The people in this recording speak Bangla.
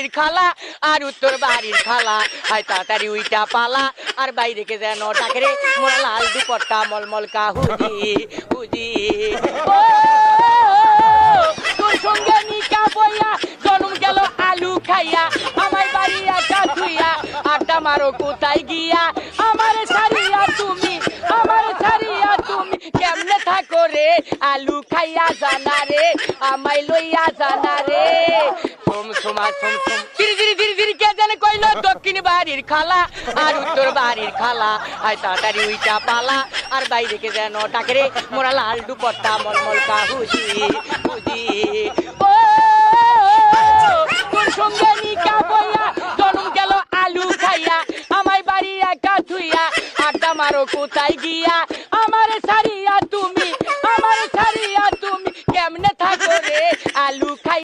বাড়ির খালা আর উত্তর বাড়ির খালা হাই তাড়াতাড়ি উইটা পালা আর বাইরে কে যেন ডাকে রে মোরা লাল দুপট্টা মলমল কা হুজি হুজি ও তোর সঙ্গে নিকা বইয়া জন্ম গেল আলু খাইয়া আমার বাড়ি একা ধুইয়া আড্ডা মারো কোথায় গিয়া আমার ছাড়িয়া তুমি কেমনে থাকো রে আলু খাইয়া জানা রে আমায় লইয়া জানা রে সোম সোমা সোম সোম ধীরে ধীরে ধীরে ধীরে কে জানে কইলো দক্ষিণ বাড়ির খালা আর উত্তর বাড়ির খালা আয় তাড়াতাড়ি উইটা পালা আর বাইরে কে যেন ডাকে রে মোরা লাল দুপট্টা মলমল কা হুজি হুজি ও তোর সঙ্গে নিকা বইয়া জন্ম গেল আলু খাইয়া আমায় বাড়ি একা ধুইয়া আড্ডা মারো কোথায় গিয়া আমার ছাড়িয়া তুমি কেমনে থাকো রে আলু খাই